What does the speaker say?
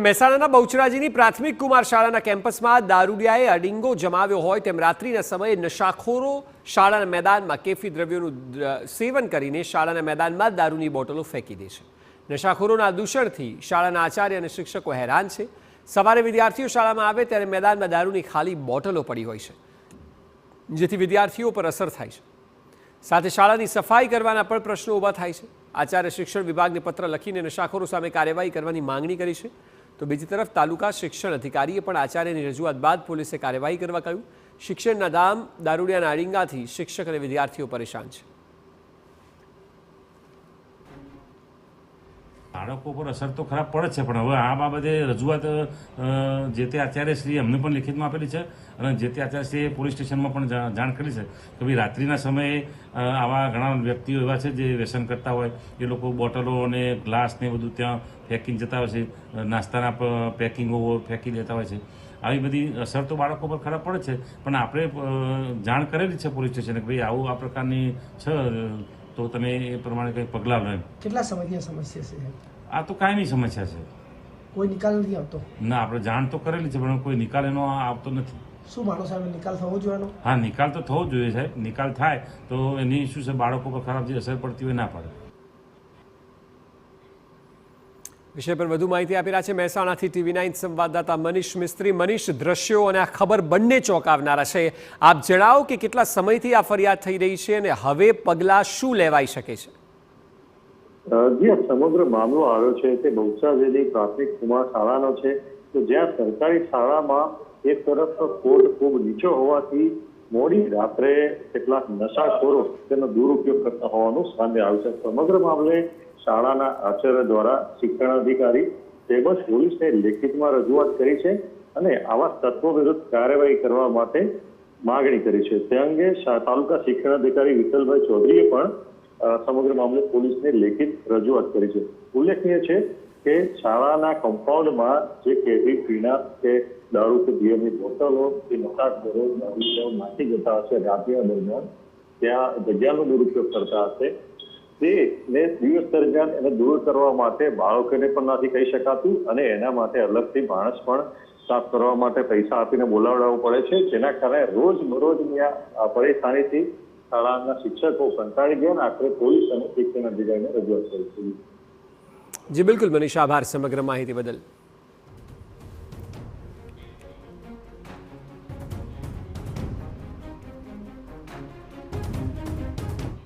મહેસાણાના બહુચરાજીની પ્રાથમિક કુમાર શાળાના કેમ્પસમાં દારૂડિયાએ અડિંગો જમાવ્યો હોય તેમ રાત્રિના સમયે નશાખોરો શાળાના મેદાનમાં કેફી દ્રવ્યોનું સેવન કરીને શાળાના મેદાનમાં દારૂની બોટલો ફેંકી દે છે। નશાખોરોના દૂષણથી શાળાના આચાર્ય અને શિક્ષકો હેરાન છે। સવારે વિદ્યાર્થીઓ શાળામાં આવે ત્યારે મેદાનમાં દારૂની ખાલી બોટલો પડી હોય છે, જેથી વિદ્યાર્થીઓ પર અસર થાય છે। સાથે શાળાની સફાઈ કરવાના પણ પ્રશ્નો ઊભા થાય છે। આચાર્ય શિક્ષણ વિભાગને પત્ર લખીને નશાખોરો સામે કાર્યવાહી કરવાની માંગણી કરી છે। તો બીજી તરફ તાલુકા શિક્ષણ અધિકારીએ પણ આચાર્યની રજૂઆત બાદ પોલીસે કાર્યવાહી કરવા કહ્યું। શિક્ષણના ધામ દારૂડિયાના અડિંગાથી શિક્ષક અને વિદ્યાર્થીઓ પરેશાન છે। બાળકો પર અસર તો ખરાબ પડે છે, પણ હવે આ બાબતે રજૂઆત જે તે આચાર્યશ્રી અમને પણ લિખિતમાં આપેલી છે અને જે તે આચાર્યશ્રીએ પોલીસ સ્ટેશનમાં પણ જાણ કરી છે કે ભાઈ રાત્રિના સમયે આવા ઘણા વ્યક્તિઓ એવા છે જે વ્યસન કરતા હોય, એ લોકો બોટલો અને ગ્લાસ ને બધું ત્યાં ફેંકીને જતા હોય છે, નાસ્તાના પેકિંગો ફેંકી દેતા હોય છે। આવી બધી અસર તો બાળકો પર ખરાબ પડે છે, પણ આપણે જાણ કરેલી છે પોલીસ સ્ટેશને કે ભાઈ આવું આ પ્રકારની છે તો તમે એ પ્રમાણે કંઈ પગલાં લો। કેટલા સમયથી આ સમસ્યા છે? આ તો કાયમી સમસ્યા છે, કોઈ નિકાલ નથી આવતો? ના, આપણે જાણ તો કરેલી છે પણ કોઈ નિકાલ એનો આવતો નથી। શું માનો સાહેબ, નિકાલ થવો જોઈએ? હા, નિકાલ તો થવો જ જોઈએ સાહેબ। નિકાલ થાય તો એની શું છે, બાળકો પર ખરાબ જે અસર પડતી હોય ના પડે। વિષય પર વધુ માહિતી આપી રહ્યા છે મહેસાણાથી TV9 સંવાદદાતા મનીષ મિસ્ત્રી। મનીષ, દ્રશ્યો અને આ ખબર બંને ચોંકાવનારા છે। આપ જણાવો કે કેટલા સમયથી આ ફરિયાદ થઈ રહી છે અને હવે પગલાં શું લેવાઈ શકે છે? જે સમગ્ર મામલો આવ્યો છે તે બહુચરાજીની પ્રાથમિક કુમાર શાળાનો છે, તો જ્યાં સરકારી શાળામાં એક તરફ કોડ ખૂબ નીચો હોવાથી મોડી રાત્રે કેટલાક નશાખોરો તેનો દુરુપયોગ કરતા હોવાનું સામે આવ્યું છે। સમગ્ર મામલે શાળાના આચાર્ય દ્વારા શિક્ષણ અધિકારી તેમજ પોલીસને લેખિતમાં રજૂઆત કરી છે અને આવા તત્વો વિરુદ્ધ કાર્યવાહી કરવા માટે માગણી કરી છે। તે અંગે તાલુકા શિક્ષણ અધિકારી વિઠ્ઠલભાઈ ચૌધરીએ પણ સમગ્ર મામલે પોલીસને લેખિત રજૂઆત કરી છે। ઉલ્લેખનીય છે કે શાળાના કમ્પાઉન્ડમાં જે કેફી પીણા કે દારૂ કે બિયરની બોટલો કે નશાખોરો દારૂ નાખી જતા હશે રાત્રિના દરમિયાન, ત્યાં જગ્યાનો દુરુપયોગ કરતા હશે, તેને દિવસ દરમિયાન એને દૂર કરવા માટે બાળકોને પણ નથી કહી શકાતું અને એના માટે અલગથી માણસ પણ સાફ કરવા માટે પૈસા આપીને બોલાવડાવવું પડે છે, જેના કારણે રોજબરોજની આ પરેશાનીથી શાળાના શિક્ષકો કંટાળી ગયા અને આખરે પોલીસ અને શિક્ષણ અધિકારીને રજૂઆત કરી છે। જી બિલકુલ મનીષ, આભાર સમગ્ર માહિતી બદલ।